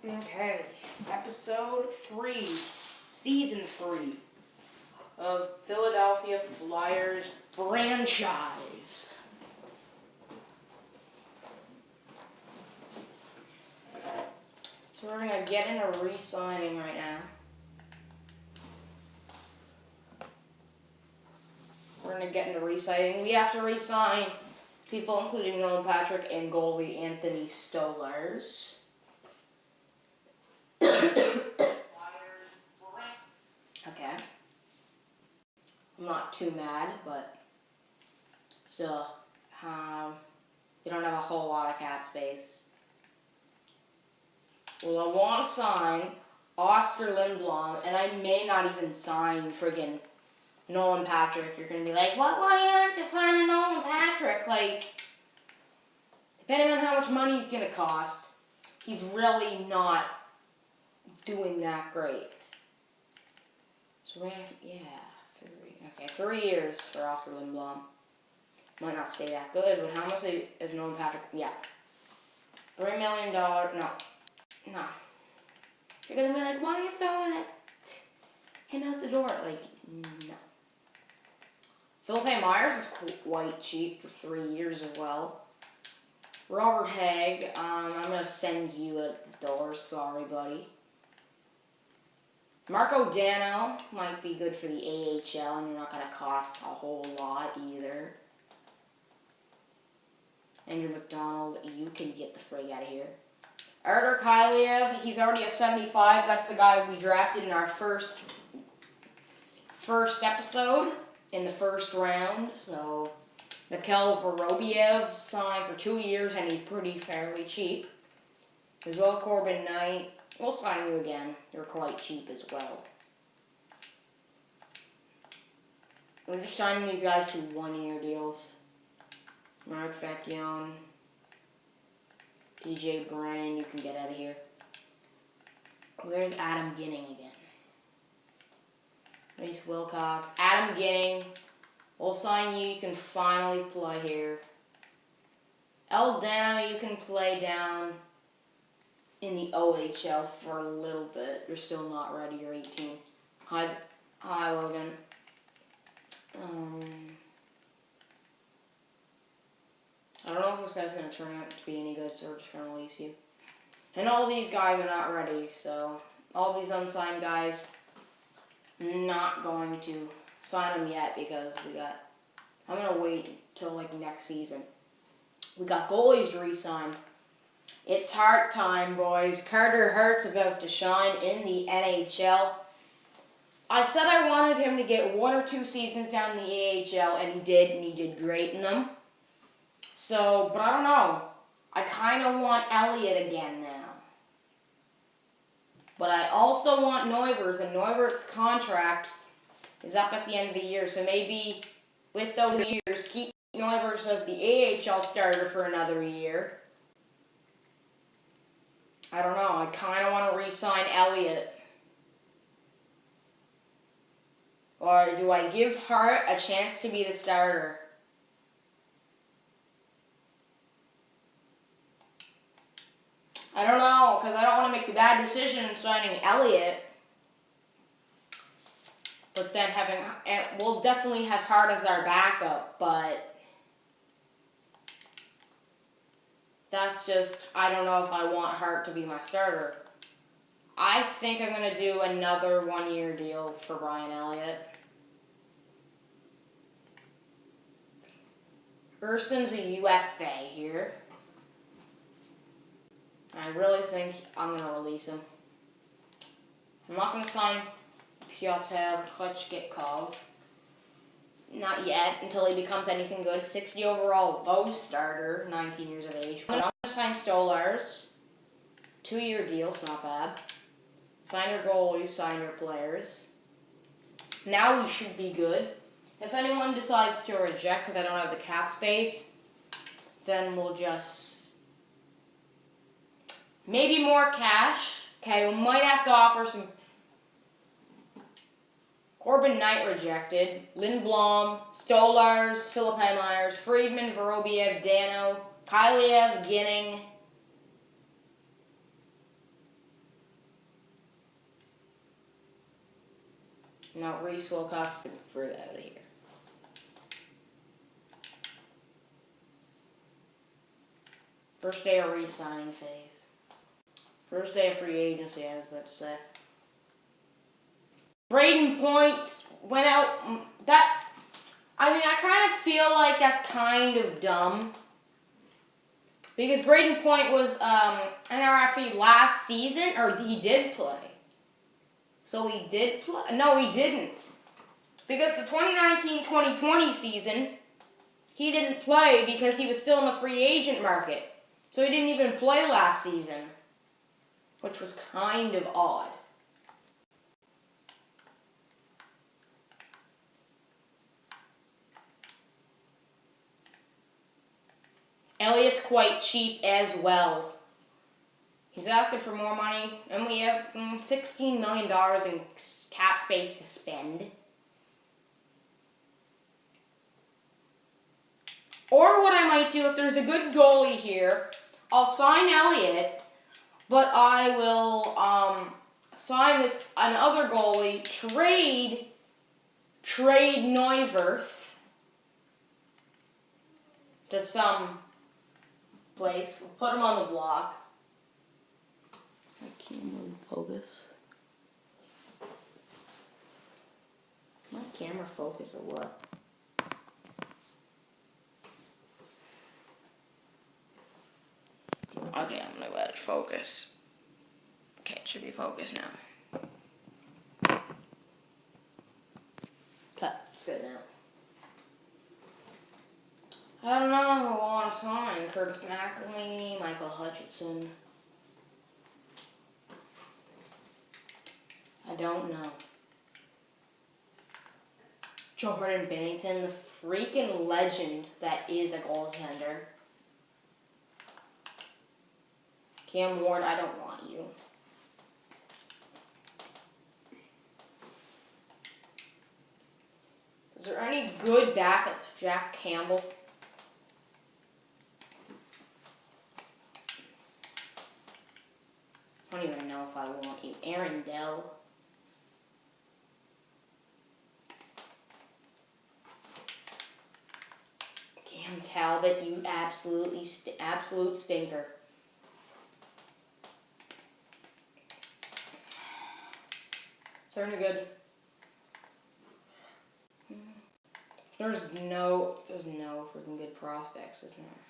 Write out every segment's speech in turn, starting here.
Okay, episode 3, season 3 of Philadelphia Flyers franchise. So we're going to get into re-signing right now. We're going to get into re-signing. We have to re-sign people including Nolan Patrick and goalie Anthony Stolarz. Okay. I'm not too mad, but still, you don't have a whole lot of cap space. Well, I want to sign Oscar Lindblom, and I may not even sign friggin' Nolan Patrick. You're going to be like, why aren't you signing Nolan Patrick? Like, depending on how much money he's going to cost, he's really not doing that great. So, yeah, 3 years for Oscar Lindblom. Might not stay that good, but how much is Nolan Patrick? Yeah. $3 million, no. You're going to be like, why are you throwing him out the door? Like, no. Philippe Myers is quite cheap for 3 years as well. Robert Haig, I'm going to send you $1. Sorry, buddy. Marco Dano might be good for the AHL, and you're not going to cost a whole lot either. Andrew McDonald, you can get the frig out of here. Artur Kyliev, he's already a 75. That's the guy we drafted in our first episode in the first round. So, Mikhail Vorobiev signed for 2 years, and he's pretty fairly cheap. As well, Corbin Knight. We'll sign you again. You're quite cheap as well. We're just signing these guys to 1-year deals. Mark Vecchione. PJ Brennan, you can get out of here. Where's Adam Ginning again? Reese Wilcox. Adam Ginning. We'll sign you. You can finally play here. El Dano, you can play down in the OHL for a little bit. You're still not ready. You're 18. Hi, Logan. I don't know if this guy's going to turn out to be any good, so we're just going to lease you. And all these guys are not ready, so all these unsigned guys, not going to sign them yet because I'm going to wait till like next season. We got goalies to re-sign. It's Hart time, boys. Carter Hart's about to shine in the NHL. I said I wanted him to get 1 or 2 seasons down in the AHL, and he did great in them. So, but I don't know. I kind of want Elliott again now. But I also want Neuwirth, and Neuwirth's contract is up at the end of the year. So maybe with those years, keep Neuwirth as the AHL starter for another year. I don't know. I kind of want to re-sign Elliott. Or do I give Hart a chance to be the starter? I don't know, because I don't want to make the bad decision in signing Elliott. But then we'll definitely have Hart as our backup, but that's just, I don't know if I want Hart to be my starter. I think I'm going to do another 1-year deal for Brian Elliott. Urson's a UFA here. I really think I'm going to release him. I'm not going to sign Pyotr Kochetkov. Not yet, until he becomes anything good. 60 overall, low starter, 19 years of age. I'm going to sign Stolarz. 2-year deals, not bad. Sign your goalies, sign your players. Now we should be good. If anyone decides to reject because I don't have the cap space, then we'll just... maybe more cash. Okay, we might have to offer some... Corbin Knight rejected. Lindblom, Stolarz, Philippe Myers, Friedman, Vorobiev, Dano, Kyliev, Ginning. Now Reese Wilcox can fruit out of here. First day of re-signing phase. First day of free agency, I was about to say. Braden Point went out. I kind of feel like that's kind of dumb. Because Braden Point was NRFE last season, or he did play. So he did play? No, he didn't. Because the 2019-2020 season, he didn't play because he was still in the free agent market. So he didn't even play last season, which was kind of odd. Elliott's quite cheap as well. He's asking for more money, and we have $16 million in cap space to spend. Or what I might do, if there's a good goalie here, I'll sign Elliott, but I will sign this another goalie, trade Neuwirth to some place. We'll put him on the block. I can't really focus. My camera focus or what? Okay, I'm gonna let it focus. Okay, it should be focused now. Okay, it's good now. I don't know who I want to sign. Curtis McElhinney, Michael Hutchinson. I don't know. Jordan Bennington, the freaking legend that is a goaltender. Cam Ward, I don't want you. Is there any good backups? Jack Campbell. I don't even know if I want you. Aaron Dell. Cam Talbot, you absolute stinker. Certainly good. There's no freaking good prospects, isn't there?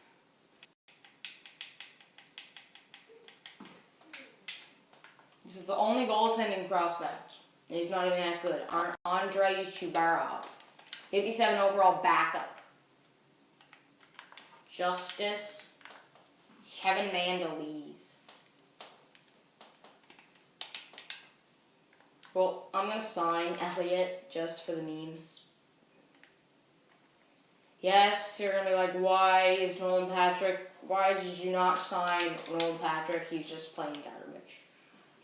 This is the only goaltending prospect. And he's not even that good. Andrei Chubarov. 57 overall backup. Justice. Kevin Mandolese. Well, I'm going to sign Elliott just for the memes. Yes, you're going to be like, why did you not sign Nolan Patrick? He's just playing garbage.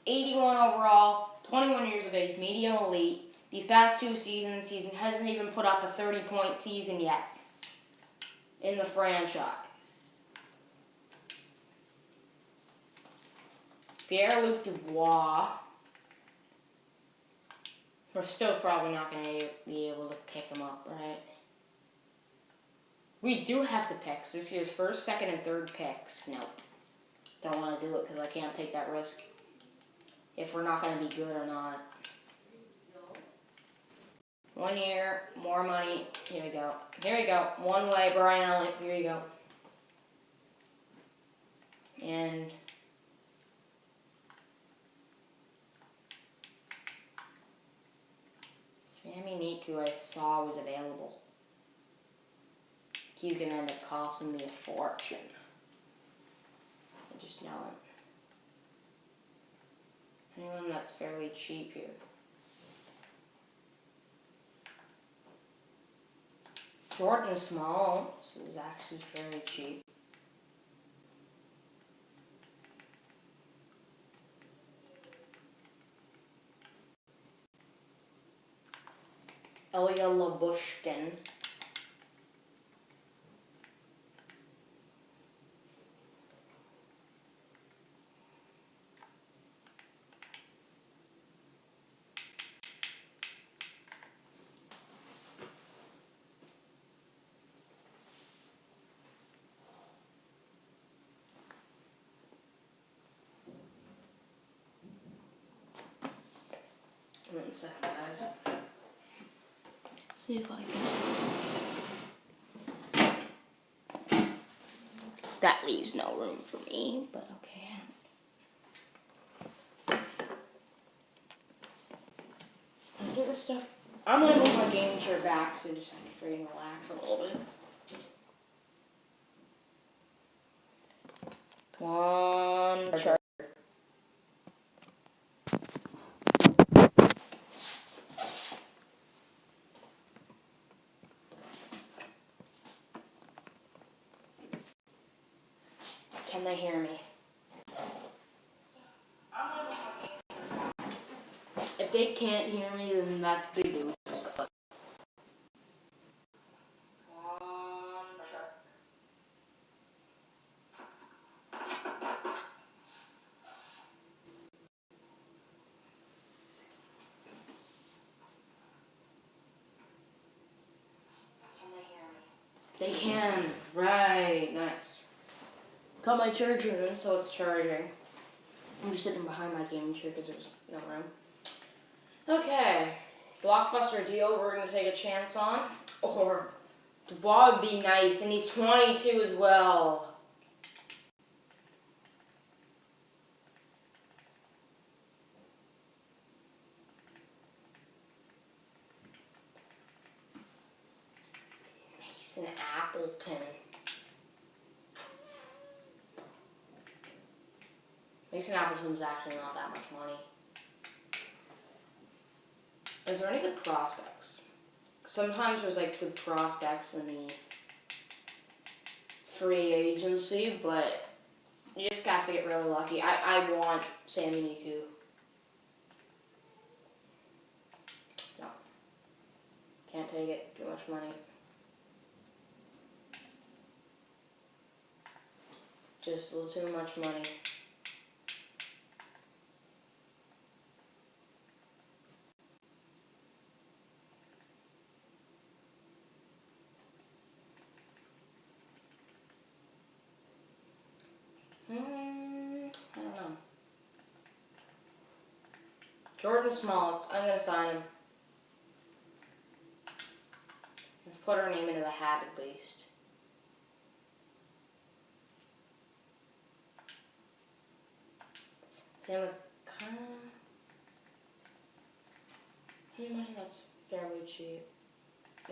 81 overall, 21 years of age, medium elite. These past two seasons, he hasn't even put up a 30-point season yet in the franchise. Pierre-Luc Dubois. We're still probably not going to be able to pick him up, right? We do have the picks. This year's first, second, and third picks. Nope. Don't want to do it because I can't take that risk if we're not going to be good or not. 1 year, more money. Here we go. Here we go. One way, Brian Elliott. Here you go. And Sammy Neek, who I saw was available. He's going to end up costing me a fortune. I just know it. Anyone that's fairly cheap here. Jordan Smalls is actually fairly cheap. Ilya Labushkin. second, guys. See if I can. That leaves no room for me, but okay. I do this stuff. I'm gonna move my gaming chair back so just I can freaking relax a little bit. Come on, charger. Can they hear me? If they can't hear me, then that's big news. They can. Right. Nice. Got my charger in, so it's charging. I'm just sitting behind my gaming chair because there's no room. Okay. Blockbuster deal we're going to take a chance on. Or Dubois would be nice, and he's 22 as well. Mason Appleton. Mason Appleton's actually not that much money. Is there any good prospects? Sometimes there's like good prospects in the free agency, but you just have to get really lucky. I want Sammy Niku. No. Can't take it. Too much money. Just a little too much money. I don't know. Jordan Smallets, I'm going to sign him. Let's put our name into the hat at least. Same with money that's fairly cheap.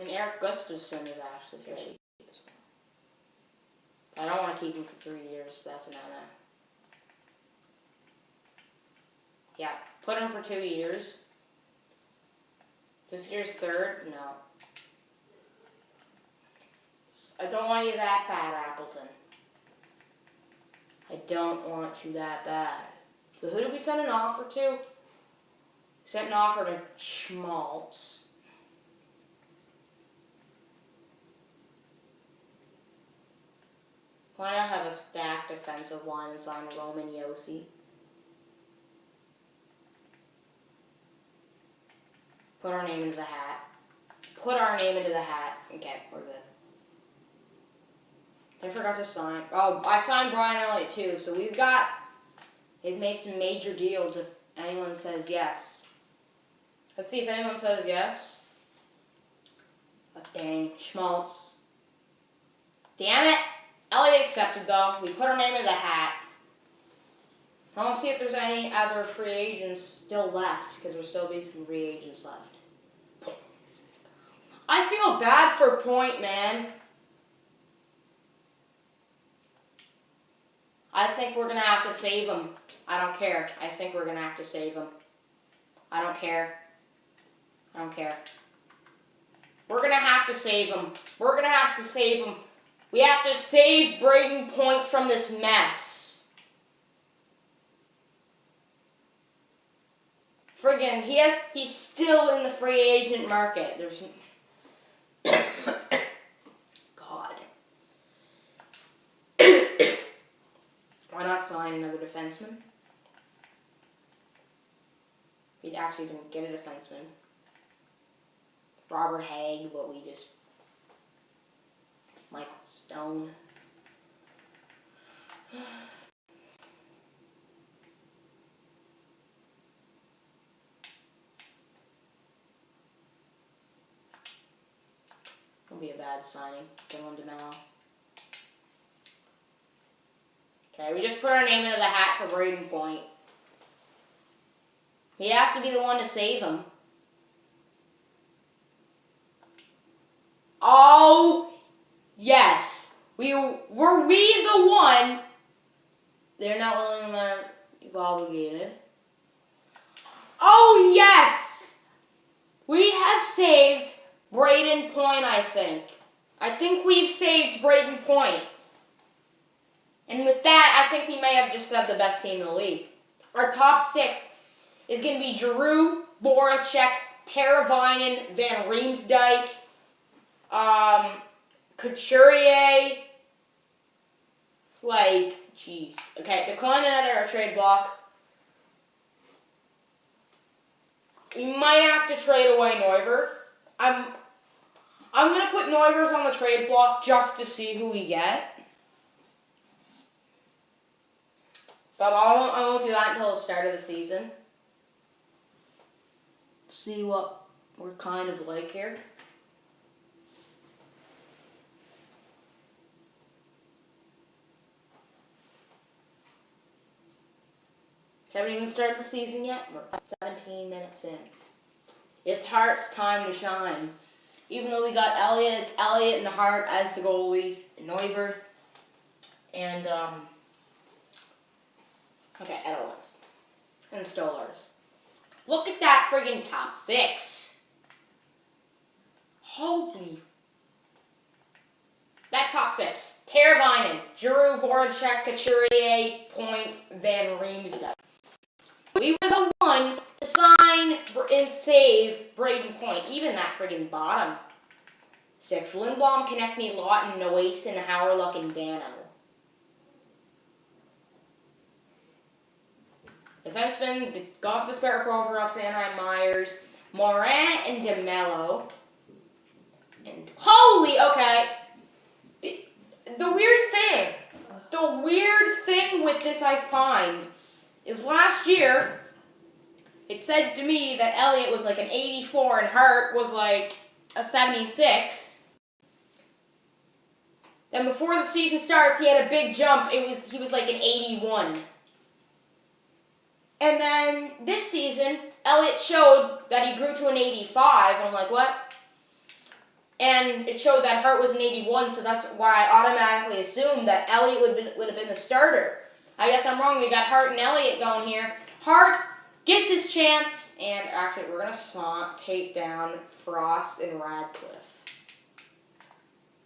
And Eric Gustafson is actually fairly cheap as well. I don't want to keep him for 3 years, so that's an no-no. Yeah, put him for 2 years. This year's third? No. I don't want you that bad, Appleton. I don't want you that bad. So who did we send an offer to? We sent an offer to Schmaltz. Why not have a stacked defensive line and sign Roman Yossi? Put our name into the hat. Put our name into the hat. Okay, we're good. I forgot to sign. Oh, I signed Brian Elliott too, so they've made some major deals if anyone says yes. Let's see if anyone says yes. Oh, dang, Schmaltz. Damn it! Elliott accepted though. We put our name in the hat. I want to see if there's any other free agents still left, because there'll still be some free agents left. I feel bad for Point, man. I think we're going to have to save him. I don't care. I think we're going to have to save him. I don't care. I don't care. We're going to have to save him. We're going to have to save him. We have to save Braden Point from this mess. Friggin', he's still in the free agent market. There's God. Why not sign another defenseman? We actually didn't get a defenseman. Robert Haig, but we just... Michael Stone. be a bad signing. Dylan DeMello. Okay, we just put our name into the hat for Braden Point. We have to be the one to save him. Oh, yes. Were we the one? They're not willing to be obligated. Oh, yes. We have saved Braden Point, I think. I think we've saved Braden Point. And with that, I think we may have just had the best team in the league. Our top 6 is going to be Giroux, Voracek, Teravainen, Van Riemsdyk, Couturier, jeez. Okay, decline another our trade block. We might have to trade away Neuwirth. I'm going to put Neuwirth on the trade block just to see who we get. But I won't do that until the start of the season. See what we're kind of like here. Haven't even started the season yet. We're 17 minutes in. It's Hart's time to shine. Even though we got Elliott, it's Elliott and Hart as the goalies, Neuwirth, and Edelman's and Stolarz. Look at that friggin' top 6. Holy. That top 6. Teravainen, Giroux, Voracek, Couturier, Point, Van Riemsdyk. We were the one to sign and save Braden Point. Even that friggin' bottom 6. Lindblom, Konechny, Lawton, Noason, Howrluck, and Dano. Defenseman, Gostisbehere, Provorov, Sanheim, Myers, Morin, and DeMello. And holy, okay. The weird thing with this I find is last year, it said to me that Elliott was like an 84 and Hart was like a 76. Then before the season starts, he had a big jump. He was like an 81. And then this season, Elliott showed that he grew to an 85. And I'm like, what? And it showed that Hart was an 81, so that's why I automatically assumed that Elliott would have been the starter. I guess I'm wrong. We got Hart and Elliott going here. Hart gets his chance, and actually we're going to take down Frost and Radcliffe.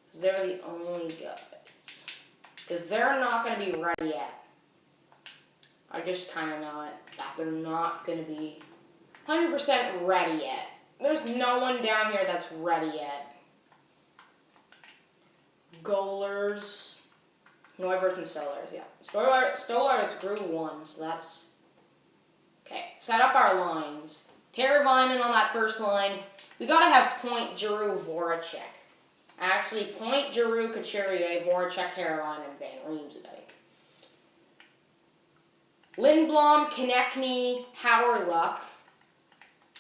Because they're the only guys. Because they're not going to be ready yet. I just kind of know it, that they're not going to be 100% ready yet. There's no one down here that's ready yet. Goalers, Neuwirth and Stolarz, yeah. Stolarz grew 1, so that's... Okay, set up our lines. Teravainen on that first line. We got to have Point, Giroux, Voracek. Actually, Point, Giroux, Couturier, Voracek, Teravainen, Van Riemsdyk. Lindblom, Konechny, Howrluck.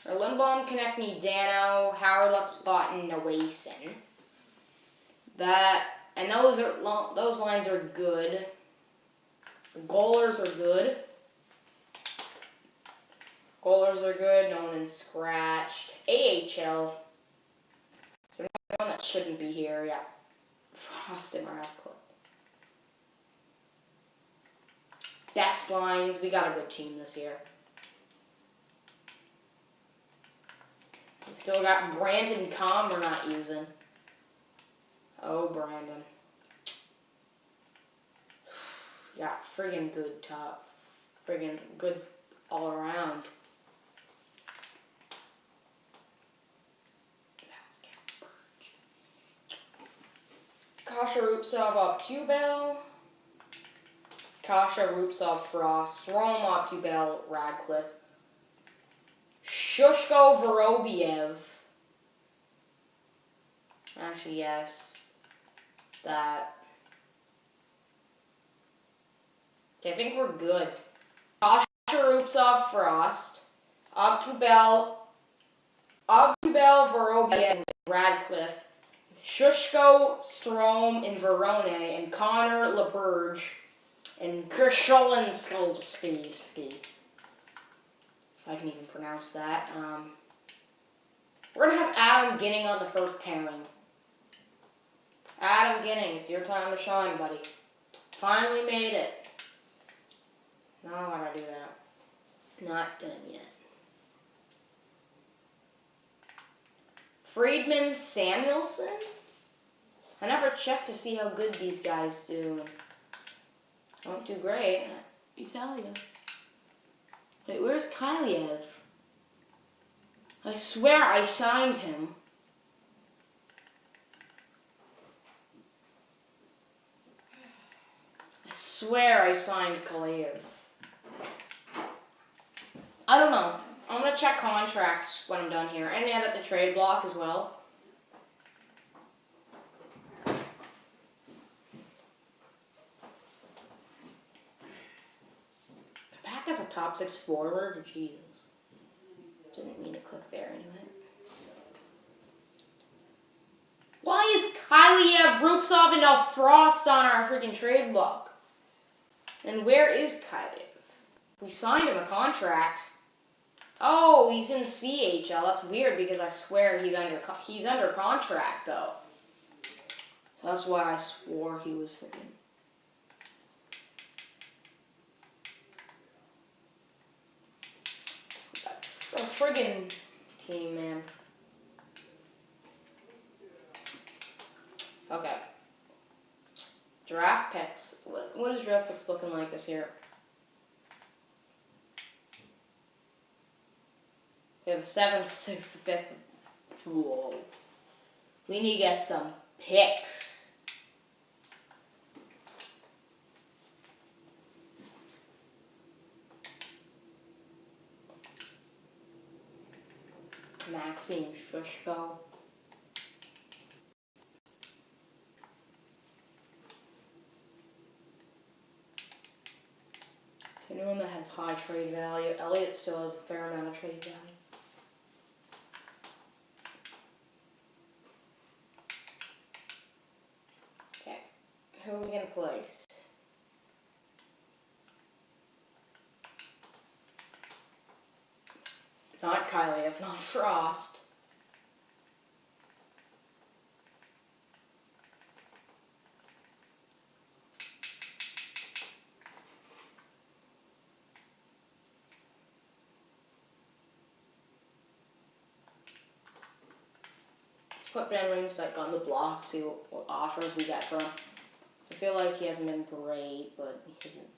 Or Lindblom, Konechny, Dano, Howrluck, Lawton, Noason. And those lines are good. The goalers are good. Goalers are good. No one is scratched. AHL. So no one that shouldn't be here. Yeah. Frost and Radcliffe. Best lines. We got a good team this year. We still got Brandon Com we're not using. Oh, Brandon. Yeah, friggin' good top. Friggin' good all around. Kasha Rupsov up Kubel. Kasha Rupsov Frost. Strom up Kubel Radcliffe. Shushko Vorobiev. Actually, yes. That. Okay, I think we're good. Kasha Rupsov Frost. Obkubel Vorobiev Radcliffe. Shushko, Strome, and Verone, and Connor LeBurge, and Krisholinski. If I can even pronounce that. We're going to have Adam Ginning on the first pairing. Adam Ginning, it's your time to shine, buddy. Finally made it. Now how do I do that? Not done yet. Friedman Samuelson? I never checked to see how good these guys do. Don't do great. Italia. Wait, where's Kyliev? I swear I signed him. I swear I signed Kyliev. I don't know. I'm going to check contracts when I'm done here. And edit the trade block as well. The pack has a top 6 forward. Jesus. Didn't mean to click there anyway. Why is Kyliev, Rupsov, and Al Frost on our freaking trade block? And where is Kyliev? We signed him a contract. Oh, he's in CHL. That's weird because I swear he's under contract though. So that's why I swore he was freaking. A friggin' team, man. Okay. Draft picks. What is draft picks looking like this year? We have the 7th, 6th, 5th. Whoa. We need to get some picks. Maxime Shushko. So anyone that has high trade value. Elliott still has a fair amount of trade value. Okay. Who are we going to place? Not Kyliev, not Frost. Let's put Ben Ringsdyk on the block, see what offers we get from him. So I feel like he hasn't been great, but he hasn't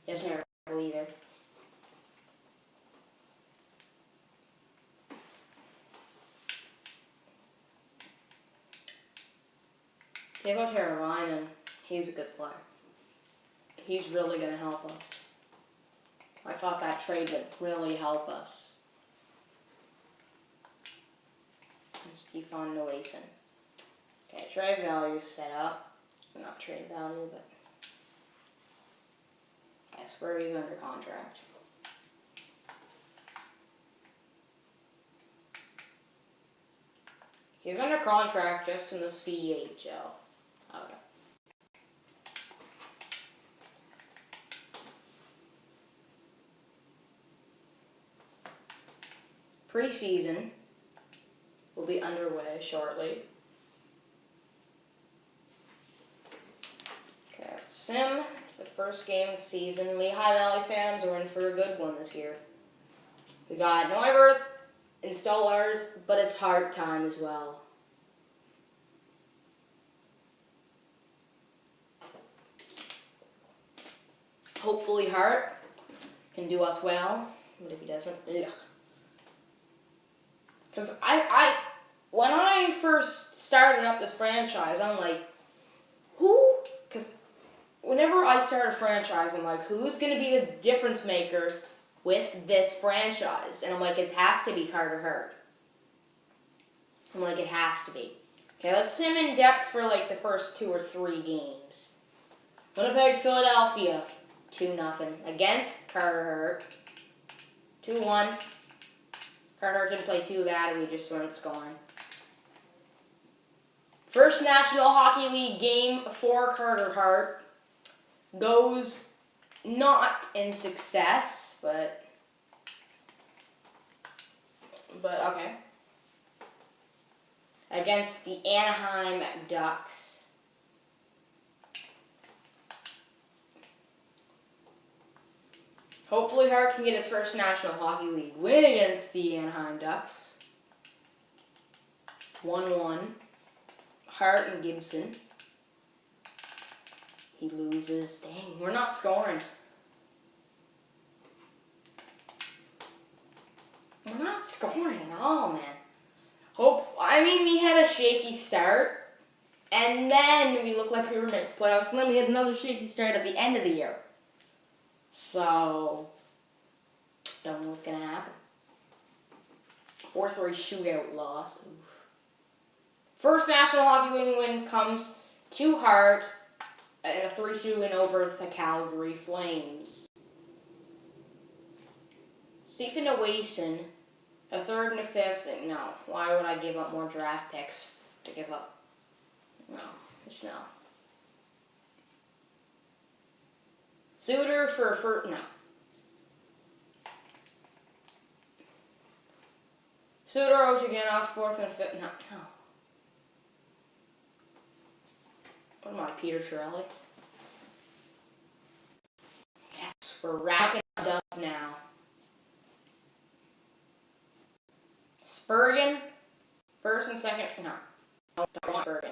been terrible either. Teuvo Teravainen, he's a good player. He's really going to help us. I thought that trade would really help us. And Stefan Noasen. Okay, trade value set up. Not trade value, but I swear he's under contract. He's under contract just in the CHL. Okay. Preseason will be underway shortly. Okay, let's sim the first game of the season. Lehigh Valley fans are in for a good one this year. We got Neuwirth and Stollers, but it's Hart time as well. Hopefully Hart can do us well, but if he doesn't, ugh. Because when I first started up this franchise, I'm like, who? Because whenever I start a franchise, I'm like, who's going to be the difference maker with this franchise? And I'm like, it has to be Carter Hart. I'm like, it has to be. Okay, let's sim in depth for like the first 2 or 3 games. Winnipeg, Philadelphia. 2-0 against Carter Hart. 2-1. Carter Hart didn't play too bad, we just weren't scoring. First National Hockey League game for Carter Hart goes not in success, but okay. Against the Anaheim Ducks. Hopefully Hart can get his first National Hockey League win against the Anaheim Ducks. 1-1. Hart and Gibson. He loses. Dang, we're not scoring. We're not scoring at all, man. We had a shaky start, and then we looked like we were meant to playoffs, and then we had another shaky start at the end of the year. So, don't know what's going to happen. 4-3 shootout loss. Oof. First National Hockey League win comes to Hart, and a 3-2 win over the Calgary Flames. Stephen Owason, a third and a fifth. No, why would I give up more draft picks to give up? No, just no. Suter for first. No. Suter, Oshiganoff, fourth and fifth. No. What am I, Peter Chiarelli? Yes, we're wrapping up dubs now. Spurgeon, first and second. No, don't want Spurgeon.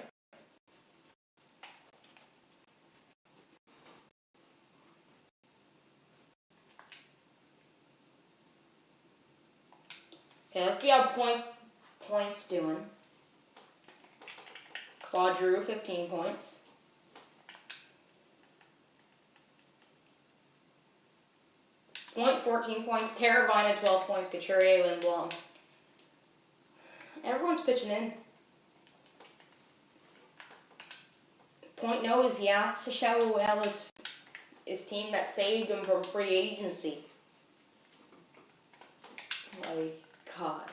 Okay, let's see how points doing. Claude Giroux, 15 points. Point, 14 points. Terravina, 12 points. Couturier, Lindblom. Everyone's pitching in. Point knows he has to show well his team that saved him from free agency. My God.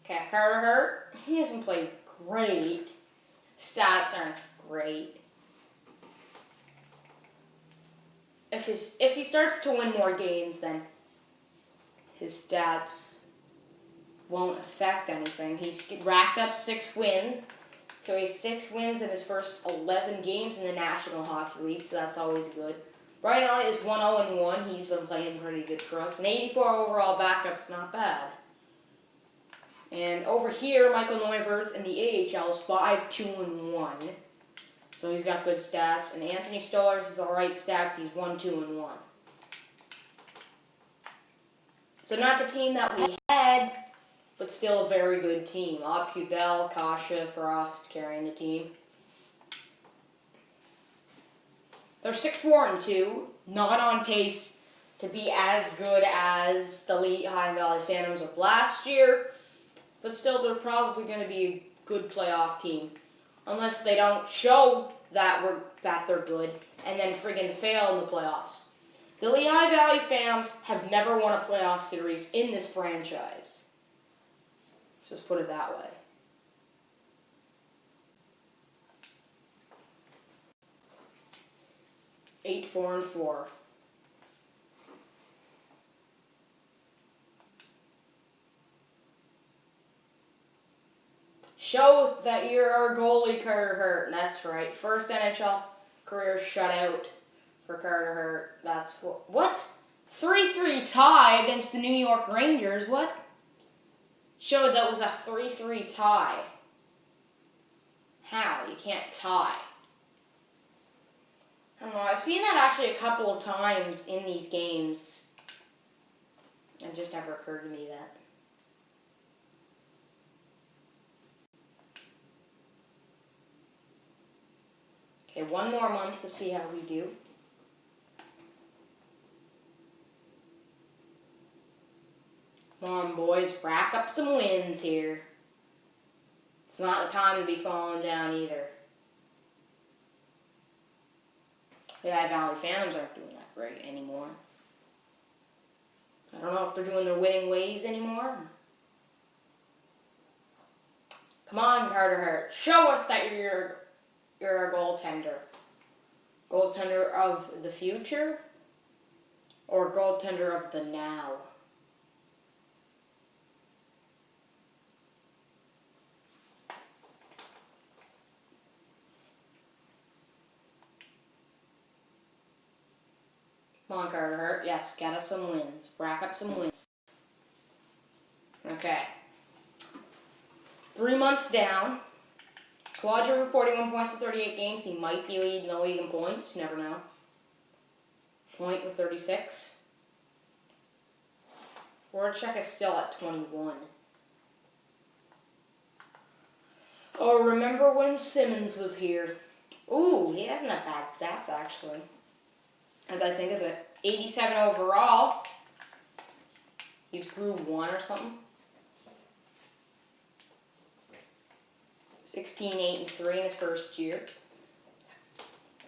Okay, Carter Hart. He hasn't played great. Stats aren't great. If he starts to win more games, then his stats won't affect anything. He's racked up 6 wins. So he has 6 wins in his first 11 games in the National Hockey League, so that's always good. Brian Elliott is 1-0-1. He's been playing pretty good for us. An 84 overall backup's not bad. And over here, Michael Neuwirth in the AHL is 5-2-1. So he's got good stats. And Anthony Stolarz is alright stacked. He's 1-2-1. So not the team that we had, but still a very good team. Kubel, Kasha, Frost carrying the team. They're 6-4-2, not on pace to be as good as the Lehigh Valley Phantoms of last year, but still they're probably going to be a good playoff team, unless they don't show that they're good and then friggin' fail in the playoffs. The Lehigh Valley Phantoms have never won a playoff series in this franchise. Let's just put it that way. Eight, 4-4. Show that you're our goalie, Carter Hart. That's right. First NHL career shutout for Carter Hart. That's what? 3-3 tie against the New York Rangers. What? Showed that was a 3-3 tie. How? You can't tie. I don't know. I've seen that actually a couple of times in these games. It just never occurred to me that. Okay, one more month to see how we do. Come on, boys. Rack up some wins here. It's not the time to be falling down either. The Lehigh Valley Phantoms aren't doing that great anymore. I don't know if they're doing their winning ways anymore. Come on, Carter Hart. Show us that you're a goaltender. Goaltender of the future or goaltender of the now? Come on, Carter Hart. Yes, get us some wins. Rack up some wins. Okay. 3 months down. Claude Giroux, 41 points in 38 games. He might be leading the league in points. Never know. Point with 36. Voracek is still at 21. Oh, remember when Simmons was here? Ooh, he hasn't had bad stats, actually. As I think of it. 87 overall. He's grew 1 or something. 16, 8, and 3 in his first year.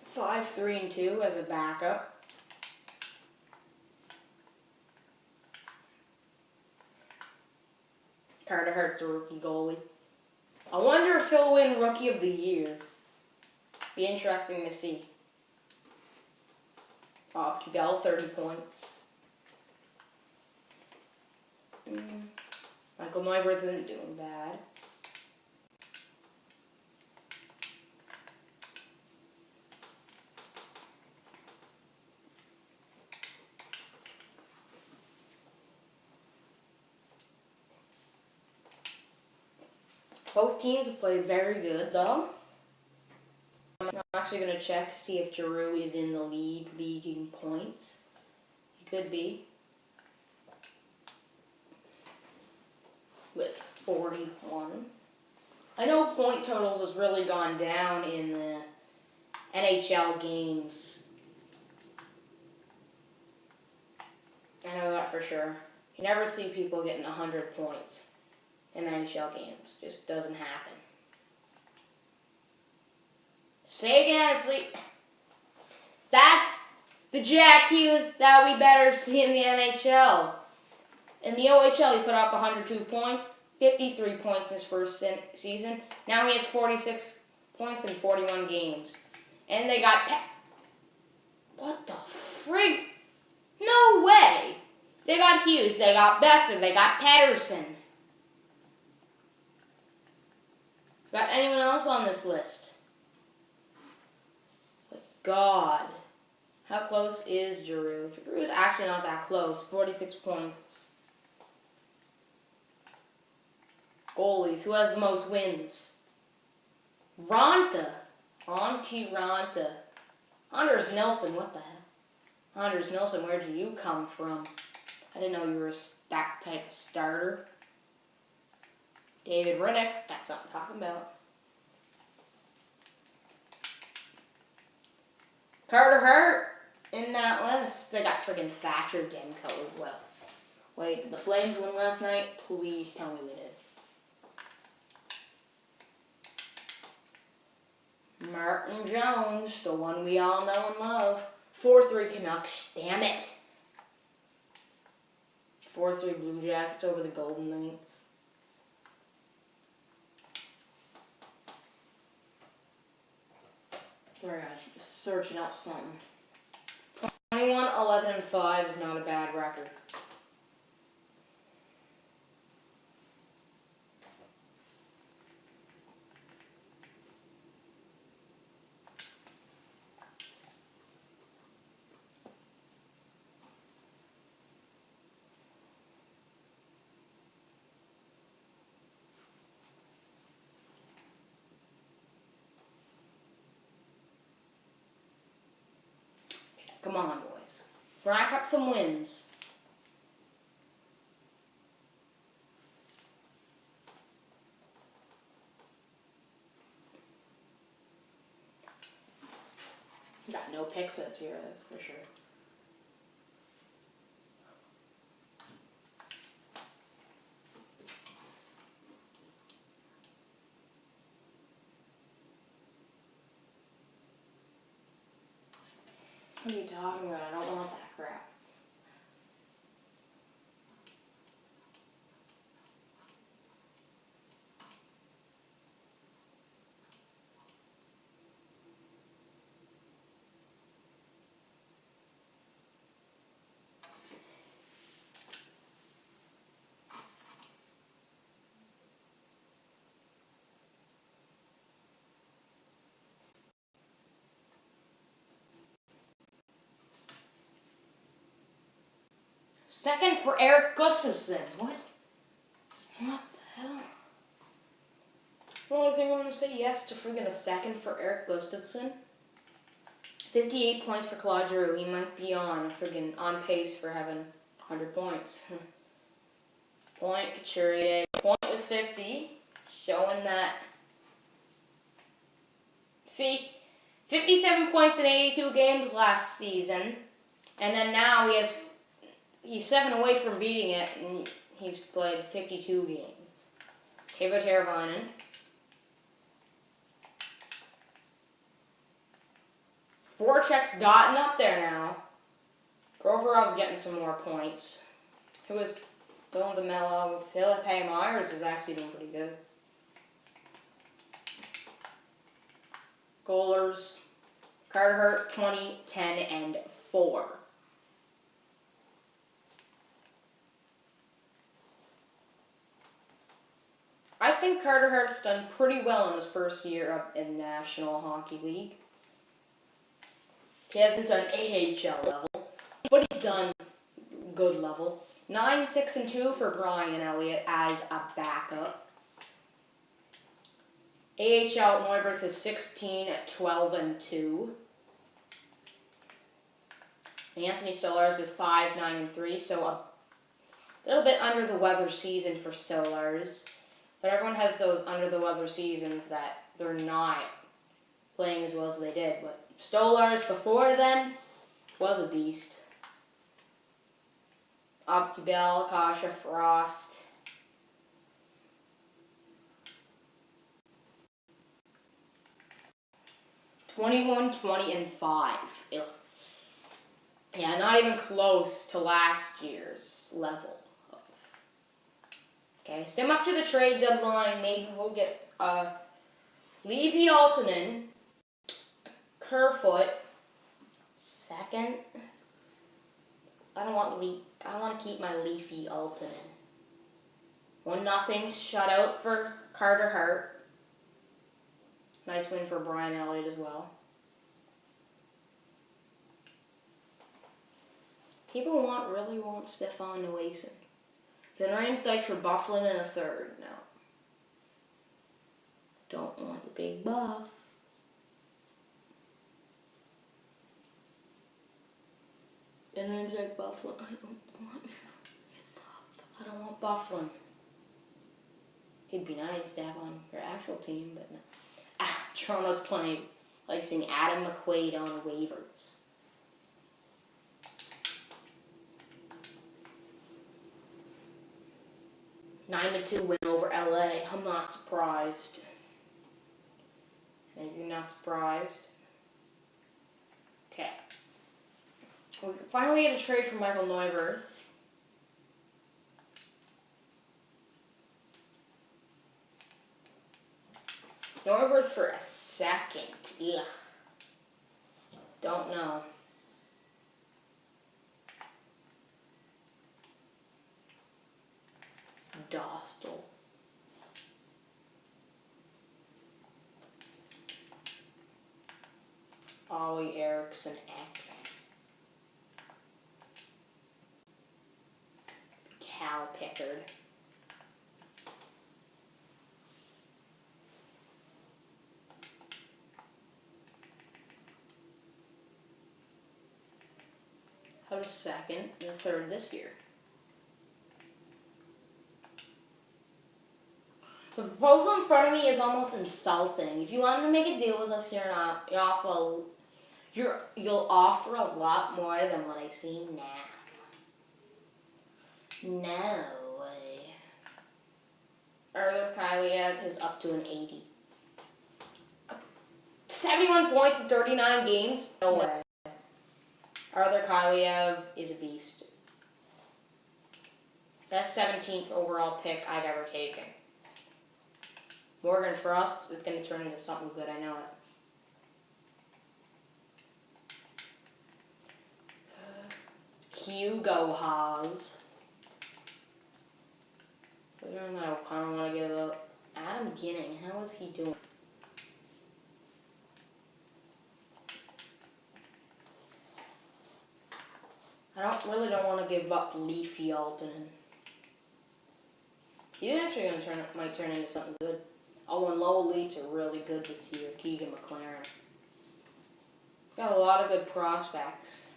5, 3, and 2 as a backup. Carter Hart's a rookie goalie. I wonder if he'll win Rookie of the Year. Be interesting to see. Cadell, 30 points. Michael Neuvirth isn't doing bad. Both teams have played very good, though. I'm actually going to check to see if Giroux is in the league in points. He could be. With 41. I know point totals has really gone down in the NHL games. I know that for sure. You never see people getting 100 points in NHL games. Just doesn't happen. Say again, sleep. That's the Jack Hughes that we better see in the NHL. In the OHL, he put up 102 points, 53 points in his first season. Now he has 46 points in 41 games. And they got what the frig? No way! They got Hughes, they got Besser, they got Pettersson. Got anyone else on this list? God. How close is Giroux? Giroux is actually not that close. 46 points. Goalies. Who has the most wins? Ranta. Auntie Ranta. Anders Nilsson. What the hell? Anders Nilsson, where did you come from? I didn't know you were that type of starter. David Riddick. That's what I'm talking about. Carter Hart in that list. They got friggin' Thatcher Demko as well. Wait, did the Flames win last night? Please tell me they did. Martin Jones, the one we all know and love. 4-3 Canucks. Damn it. 4-3 Blue Jackets over the Golden Knights. Sorry guys, just searching up something. 21, 11, and 5 is not a bad record. Come on, boys. Rack up some wins. Got no pick sets here, that's for sure. What are you talking about? I don't want that crap. Second for Eric Gustafson. What? What the hell? The only thing I'm going to say yes to friggin' a second for Eric Gustafson. 58 points for Claude Giroux. He might be on pace for having 100 points. Point Couturier. Point with 50. Showing that. See, 57 points in 82 games last season. And then now he's 7 away from beating it. And he's played 52 games. Teuvo Teravainen. Voracek's gotten up there now. Provorov's getting some more points. Who is going to mellow? Philip Myers is actually doing pretty good. Goalers. Carter Hart, 20, 10, and 4. I think Carter Hart's done pretty well in his first year up in National Hockey League. He hasn't done AHL level, but he's done good level. 9, 6, and 2 for Brian Elliott as a backup. AHL Neuwirth is 16, 12, and 2. Anthony Stolarz is 5, 9, and 3, so a little bit under the weather season for Stolarz. But everyone has those under the weather seasons that they're not playing as well as they did. But Stolarz before then was a beast. Optibel, Kasha, Frost. $21, 20, and 5. Ugh. Yeah, not even close to last year's level. Okay, sim up to the trade deadline. Maybe we'll get Levi Aaltonen, Kerfoot, second. I want to keep my Leafy Aaltonen. 1-0 shutout for Carter Hart. Nice win for Brian Elliott as well. People really want Stefan Noasen. Then Ramsdijk for Bufflin in a third. No. Don't want the big buff. Then Ramsdijk Bufflin. I don't want Bufflin. It'd be nice to have on your actual team, but no. Toronto's placing Adam McQuaid on waivers. 9-2 win over LA. I'm not surprised. Maybe you're not surprised. Okay. We finally get a trade for Michael Neuwirth. Neuwirth for a second. Yeah. Don't know. Dostal. Ollie Eriksson Ek. Cal Pickard. How about a second and a third this year? The proposal in front of me is almost insulting. If you wanted to make a deal with us, you'll offer a lot more than what I see now. No way. Arthur Kyliev is up to an 80. 71 points in 39 games? No way. Arthur Kyliev is a beast. Best 17th overall pick I've ever taken. Morgan Frost is going to turn into something good, I know it. Hugo Haas. I kind of want to give up. Adam Ginning, how is he doing? really don't want to give up Leafy Alton. He's actually might turn into something good. Oh, and Lowell Leafs are really good this year. Keegan McLaren. Got a lot of good prospects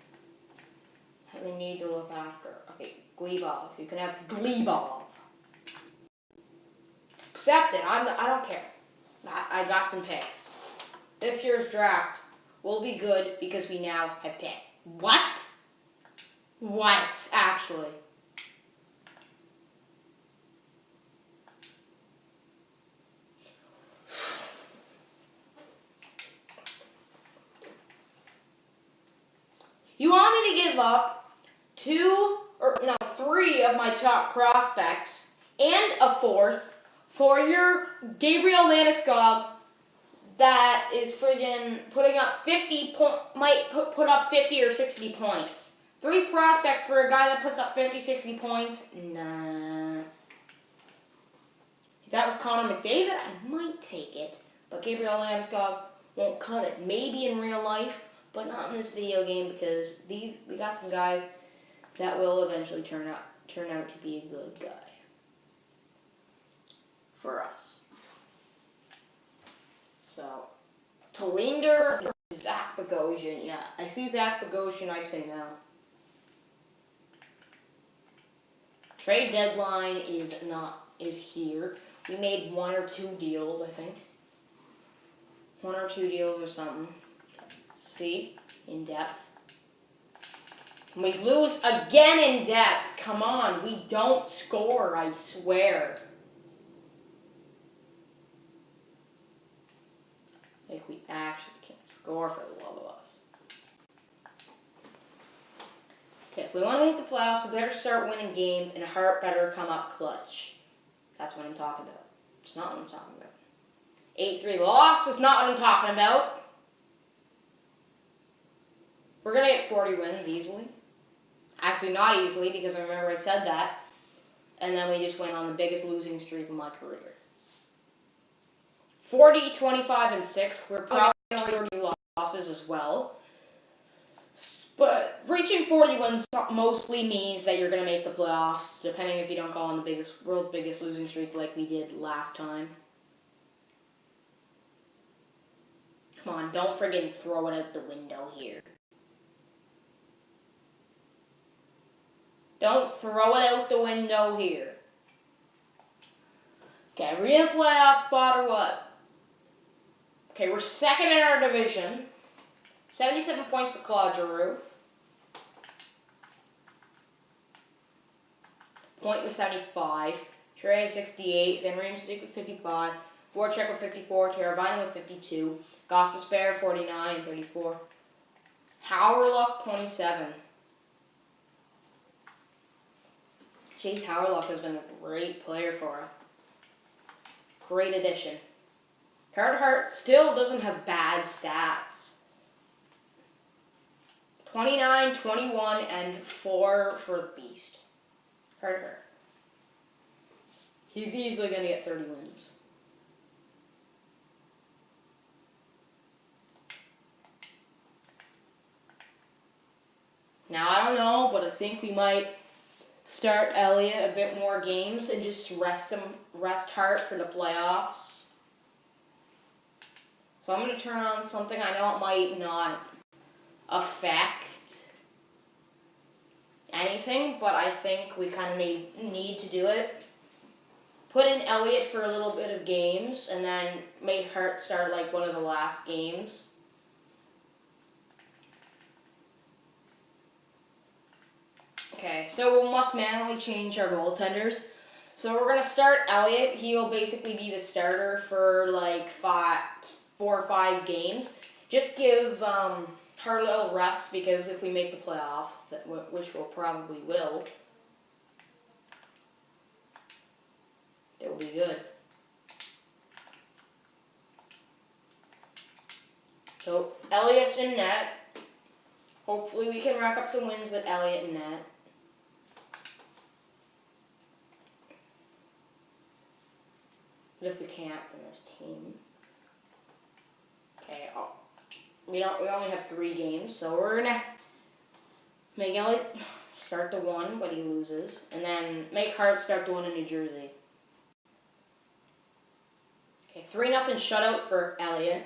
that we need to look after. Okay, Glebov. You can have Glebov. Accept it. I don't care. I got some picks. This year's draft will be good because we now have picked. What? What, actually? You want me to give up 3 of my top prospects and a 4th for your Gabriel Landeskog that is friggin' putting up 50 might put up 50 or 60 points. 3 prospects for a guy that puts up 50, 60 points? Nah. If that was Connor McDavid, I might take it. But Gabriel Landeskog won't cut it. Maybe in real life, but not in this video game because we got some guys that will eventually turn out to be a good guy for us. So, Tolinder, Zach Bogosian. Yeah, I see Zach Bogosian, I say no. Trade deadline is here. We made 1 or 2 deals, I think. 1 or 2 deals or something. See, in depth. We lose again in depth. Come on, we don't score, I swear. Like, we actually can't score for the love of us. Okay, if we want to make the playoffs, we better start winning games, and Hart better come up clutch. That's what I'm talking about. It's not what I'm talking about. 8-3 loss is not what I'm talking about. We're going to get 40 wins easily. Actually, not easily, because I remember I said that. And then we just went on the biggest losing streak of my career. 40, 25, and 6. We're probably 30 losses as well. But reaching 40 wins mostly means that you're going to make the playoffs, depending if you don't go on the world's biggest losing streak like we did last time. Come on, don't friggin' throw it out the window here. Don't throw it out the window here. Okay, are we in a playoff spot or what? Okay, we're second in our division. 77 points for Claude Giroux. Point with 75. Trey 68. Van Riemsdyk with 55. Voracek with 54. Teravainen with 52. Gostisbehere 49 34. Howrluck 27. Chase Howrluck has been a great player for us. Great addition. Carter Hart still doesn't have bad stats. 29, 21, and 4 for the Beast. Carter Hart. He's easily going to get 30 wins. Now, I don't know, but I think we might start Elliott a bit more games and just rest Hart for the playoffs. So I'm going to turn on something I know it might not affect anything, but I think we kind of need to do it. Put in Elliott for a little bit of games, and then make Hart start like one of the last games. Okay, so we must manually change our goaltenders. So we're going to start Elliott. He'll basically be the starter for like 4 or 5 games. Just give Hart a little rest, because if we make the playoffs, which we'll probably will, it will be good. So Elliott's in net. Hopefully we can rack up some wins with Elliott in net. But if we can't, then this team. Okay, we only have 3 games, so we're gonna Make Elliott start the 1, but he loses. And then make Hart start the 1 in New Jersey. Okay, 3-0 shutout for Elliott.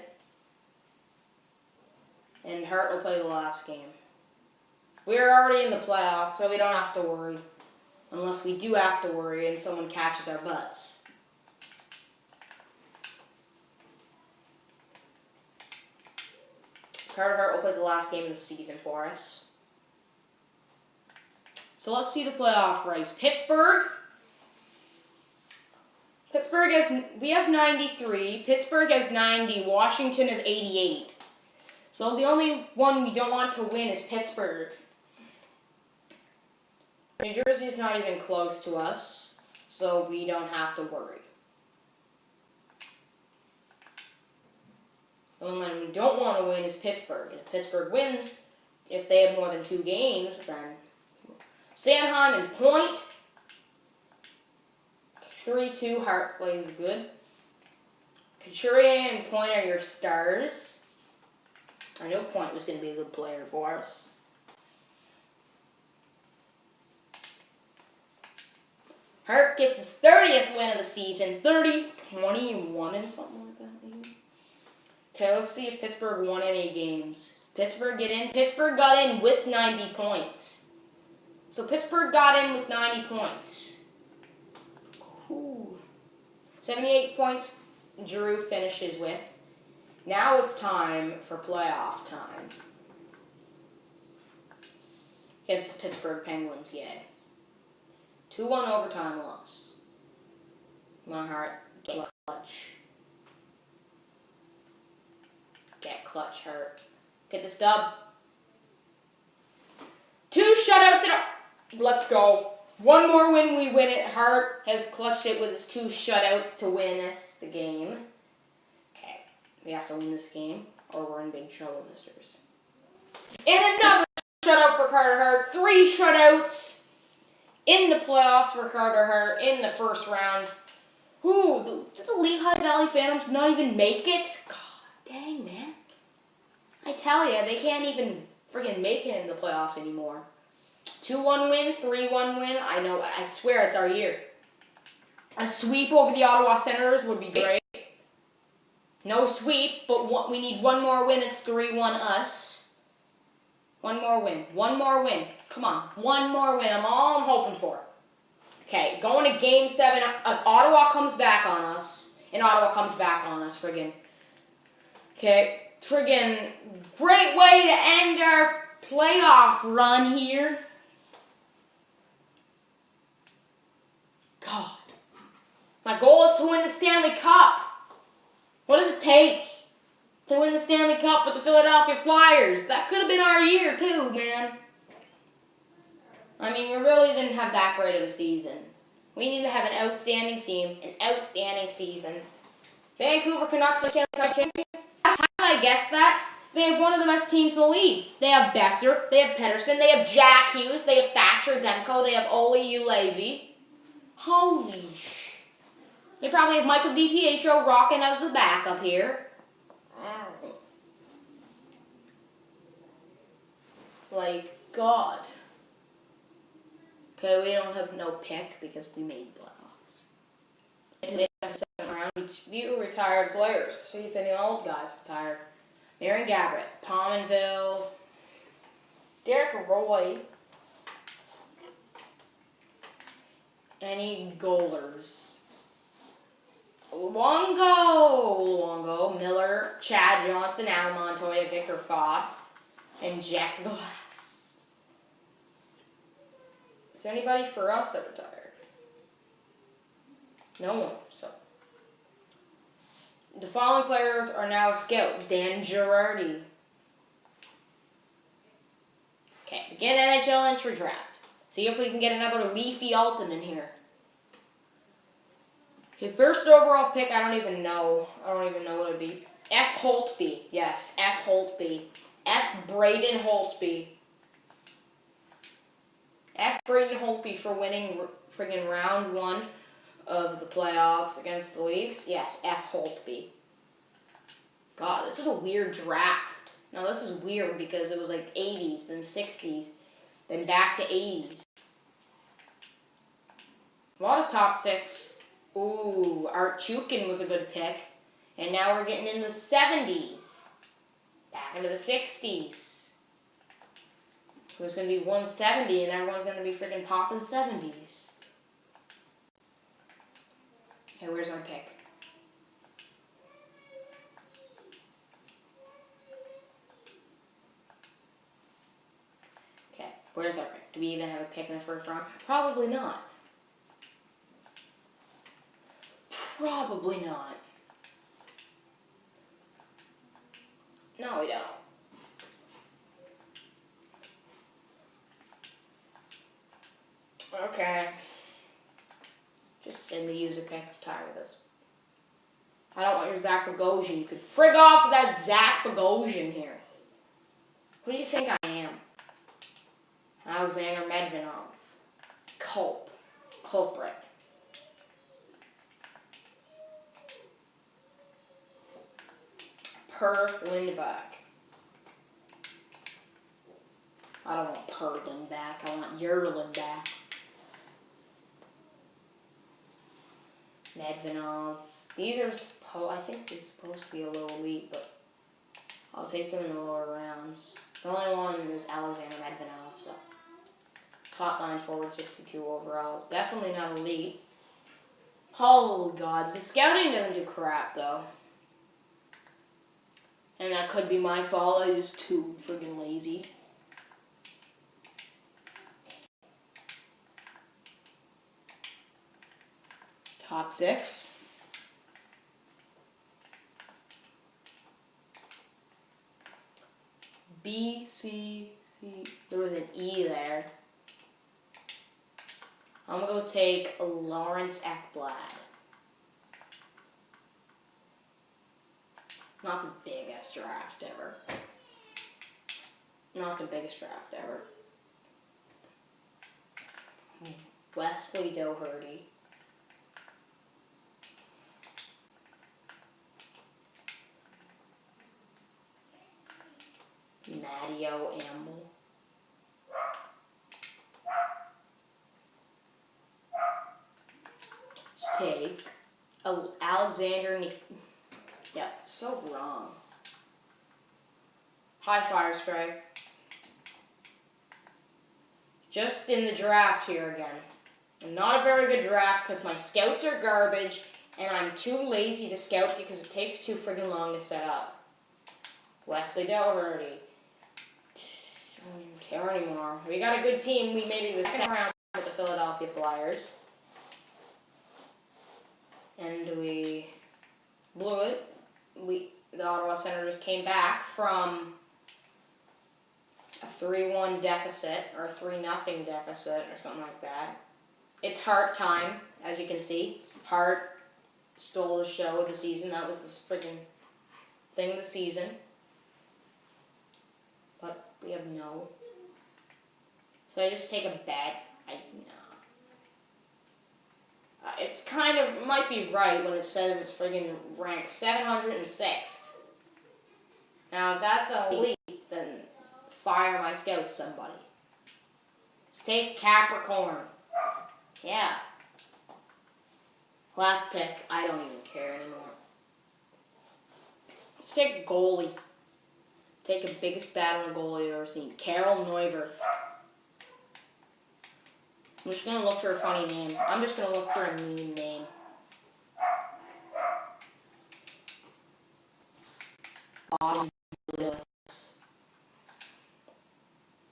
And Hart will play the last game. We're already in the playoffs, so we don't have to worry. Unless we do have to worry and someone catches our butts. Carter Hart will play the last game of the season for us. So let's see the playoff race. We have 93. Pittsburgh has 90. Washington has 88. So the only one we don't want to win is Pittsburgh. New Jersey is not even close to us, so we don't have to worry. The only one we don't want to win is Pittsburgh. And if Pittsburgh wins, if they have more than 2 games, then Sanheim and Point. 3-2, Hart plays good. Couturier and Point are your stars. I knew Point was going to be a good player for us. Hart gets his 30th win of the season. 30-21 and something like that, maybe. Okay, let's see if Pittsburgh won any games. Pittsburgh get in. Pittsburgh got in with 90 points. So Pittsburgh got in with 90 points. Ooh. 78 points Drew finishes with. Now it's time for playoff time. Against the Pittsburgh Penguins, yay. 2-1 overtime loss. Come on, Hart. Get clutch. Get clutch, Hart. Get this dub. 2 shutouts in a... Let's go. 1 more win, we win it. Hart has clutched it with his 2 shutouts to win us the game. Okay, we have to win this game, or we're in big trouble, misters. And another shutout for Carter Hart. 3 shutouts in the playoffs for Carter Hart in the first round. Ooh, does the Lehigh Valley Phantoms not even make it? God dang, man. I tell ya, they can't even friggin' make it in the playoffs anymore. 2-1 win, 3-1 win. I know, I swear it's our year. A sweep over the Ottawa Senators would be great. No sweep, but we need 1 more win. It's 3-1 us. 1 more win. 1 more win. Come on. 1 more win. All I'm hoping for. Okay, going to Game 7. If Ottawa comes back on us, friggin'. Okay, friggin' great way to end our playoff run here. God. My goal is to win the Stanley Cup. What does it take to win the Stanley Cup with the Philadelphia Flyers? That could have been our year too, man. I mean, we really didn't have that great of a season. We need to have an outstanding team, an outstanding season. Vancouver Canucks are Stanley Cup champions. How did I guess that? They have one of the best teams in the league. They have Besser, they have Pettersson, they have Jack Hughes, they have Thatcher Demko, they have Ole Ulevi. Holy sh! They probably have Michael DiPietro rocking as the backup here. Like, God. Okay, we don't have no pick because we made the playoffs. In the second round, we view retired players. See if any old guys retired. Marion Gabbert, Pominville, Derek Roy. Any goalers? Luongo, Miller, Chad Johnson, Al Montoya, Victor Faust, and Jeff Glass. Is there anybody for us that retired? No one. So the following players are now scouted. Dan Girardi. Okay, begin NHL entry draft. See if we can get another Leafy Alton in here. Okay, first overall pick, I don't even know what it'd be. F. Holtby. Yes, F. Holtby. F. Braden Holtby. F. Braden Holtby for winning friggin' round 1 of the playoffs against the Leafs. Yes, F. Holtby. God, this is a weird draft. Now, this is weird because it was like 80s and 60s. then back to 80s. A lot of top 6. Ooh, Art Chukin was a good pick. And now we're getting in the 70s. Back into the 60s. Who's going to be 170 and everyone's going to be freaking popping 70s. Okay, where's our pick? Okay, where's our pick? Do we even have a pick in the first round? Probably not. Probably not. No, we don't. Okay. Just send me use a pick. I'm tired of this. I don't want your Zach Bogosian. You could frig off with that Zach Bogosian here. Who do you think I am? Alexander Medvedov. Culprit. Per Lindback. I don't want Per Lindback. I want your Lindback. Medvedov. These are I think these are supposed to be a little elite, but I'll take them in the lower rounds. The only one is Alexander Medvedov, so top 9 forward, 62 overall. Definitely not elite. Holy God, the scouting doesn't do crap though. And that could be my fault. I was too friggin' lazy. Top 6. B, C, C. There was an E there. I'm going to go take Lawrence Ekblad. Not the biggest draft ever. Not the biggest draft ever. Wesley Doherty. Matteo Amble. Let's take Alexander Yep, so wrong. High fire strike. Just in the draft here again. Not a very good draft because my scouts are garbage and I'm too lazy to scout because it takes too friggin' long to set up. Wesley Doherty. I don't even care anymore. We got a good team. We made it to the second round with the Philadelphia Flyers. And we blew it. The Ottawa Senators came back from a 3-1 deficit or a 3-0 deficit or something like that. It's Hart time, as you can see. Hart stole the show of the season. That was the freaking thing of the season. But we have no. So I just take a bet. It's kind of, might be right when it says it's friggin' ranked 706th. Now, if that's elite, then fire my scouts, somebody. Let's take Capricorn. Yeah. Last pick, I don't even care anymore. Let's take goalie. Take the biggest battle in goalie I've ever seen. Carol Neuwirth. I'm just going to look for a funny name. I'm just going to look for a mean name. Awesome.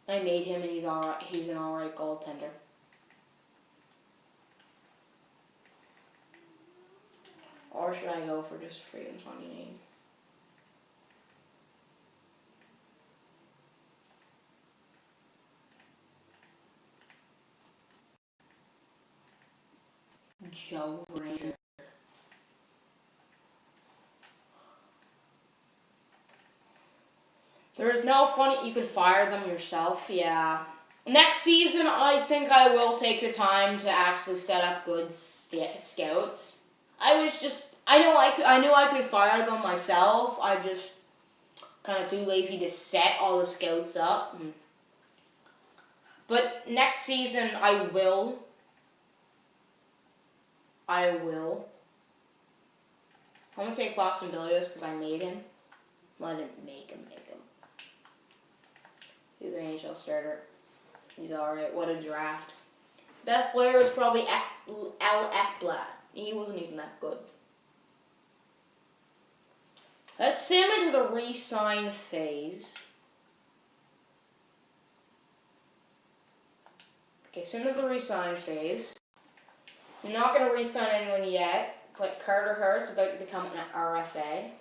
I made him and he's alright. He's an alright goaltender. Or should I go for just a freaking funny name? Joe Ranger. There's no funny. You can fire them yourself. Yeah. Next season, I think I will take the time to actually set up good scouts. I knew I could fire them myself. I just kind of too lazy to set all the scouts up. But next season, I will. I'm going to take Boston Billius because I made him. Well, I didn't make him. He's an NHL starter. He's alright. What a draft. Best player is probably Al Ekblad. He wasn't even that good. Let's sim into the re-sign phase. Okay, sim into the re-sign phase. I'm not going to re-sign anyone yet, but Carter Hart's about to become an RFA.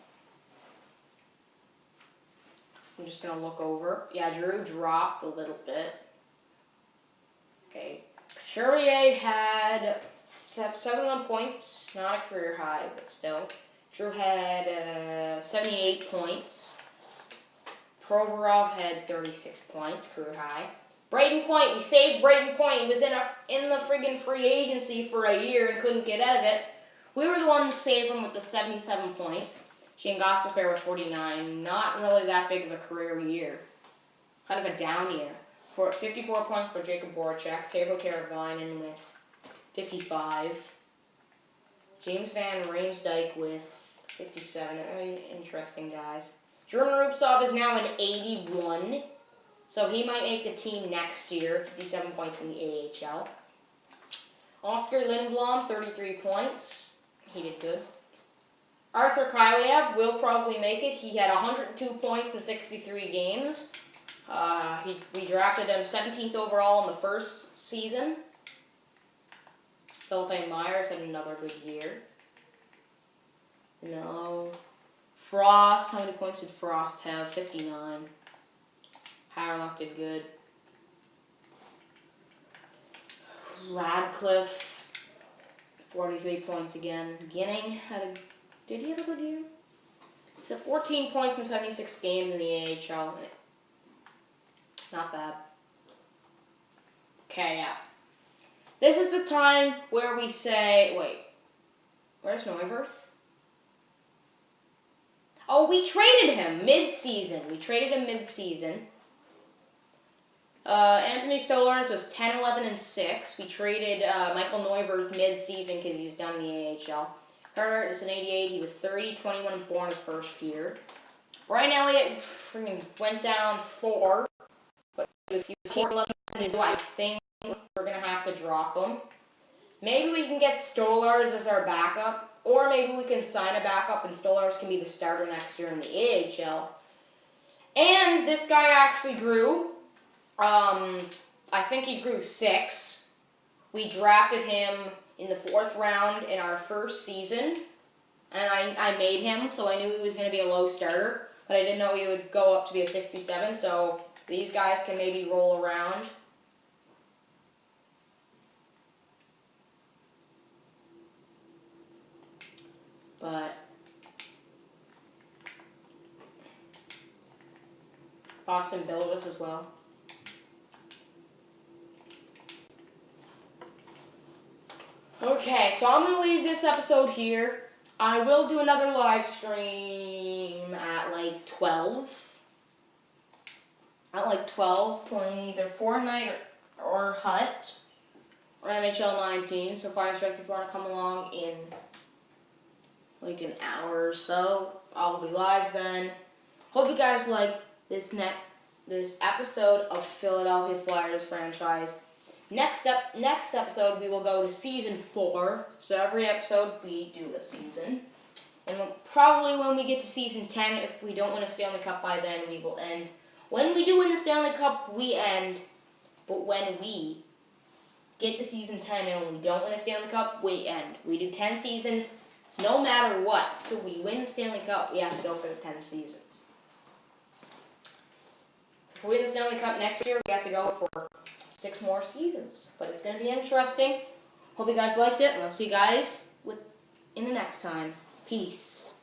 I'm just going to look over. Yeah, Drew dropped a little bit. Okay. Couturier had 71 points. Not a career high, but still. Drew had 78 points. Provorov had 36 points, career high. Braden Point, we saved Braden Point. He was in the friggin' free agency for a year and couldn't get out of it. We were the ones who saved him with the 77 points. Shane Gostisbehere with 49. Not really that big of a career year. Kind of a down year. 54 points for Jacob Voracek. Teuvo Teravainen with 55. James Van Riemsdyk with 57. Very interesting guys. German Rubtsov is now an 81. So he might make the team next year. 57 points in the AHL. Oscar Lindblom, 33 points. He did good. Arthur Kyliev will probably make it. He had 102 points in 63 games. We drafted him 17th overall in the first season. Philippe Myers had another good year. No. Frost, how many points did Frost have? 59. Harlock did good. Radcliffe, 43 points again. Ginning did he have a good year? So 14 points in 76 games in the AHL. Not bad. Okay, yeah. This is the time where we say, wait, where's Neuwirth? Oh, we traded him mid-season. Anthony Stolarz was 10, 11, and 6. We traded Michael Neuwirth mid-season because he was down in the AHL. Carter is an 88. He was 30, 21, and born his first year. Ryan Elliott went down 4. But he was 4, 11, and 2. I think we're going to have to drop him. Maybe we can get Stolarz as our backup. Or maybe we can sign a backup and Stolarz can be the starter next year in the AHL. And this guy actually grew. I think he grew 6. We drafted him in the 4th round in our first season. And I made him, so I knew he was going to be a low starter. But I didn't know he would go up to be a 67, so these guys can maybe roll around. But Boston Billius as well. Okay, so I'm going to leave this episode here. I will do another live stream at like 12. At like 12, playing either Fortnite or Hut or NHL 19. So Fire Strike, if you want to come along in like an hour or so, I'll be live then. Hope you guys like this episode of Philadelphia Flyers franchise. Next episode, we will go to season 4. So every episode, we do a season. And probably when we get to season 10, if we don't win a Stanley Cup by then, we will end. When we do win the Stanley Cup, we end. But when we get to season 10 and we don't win a Stanley Cup, we end. We do 10 seasons, no matter what. So we win the Stanley Cup, we have to go for the 10 seasons. So if we win the Stanley Cup next year, we have to go for 6 more seasons. But it's going to be interesting. Hope you guys liked it, and I'll see you guys in the next time. Peace.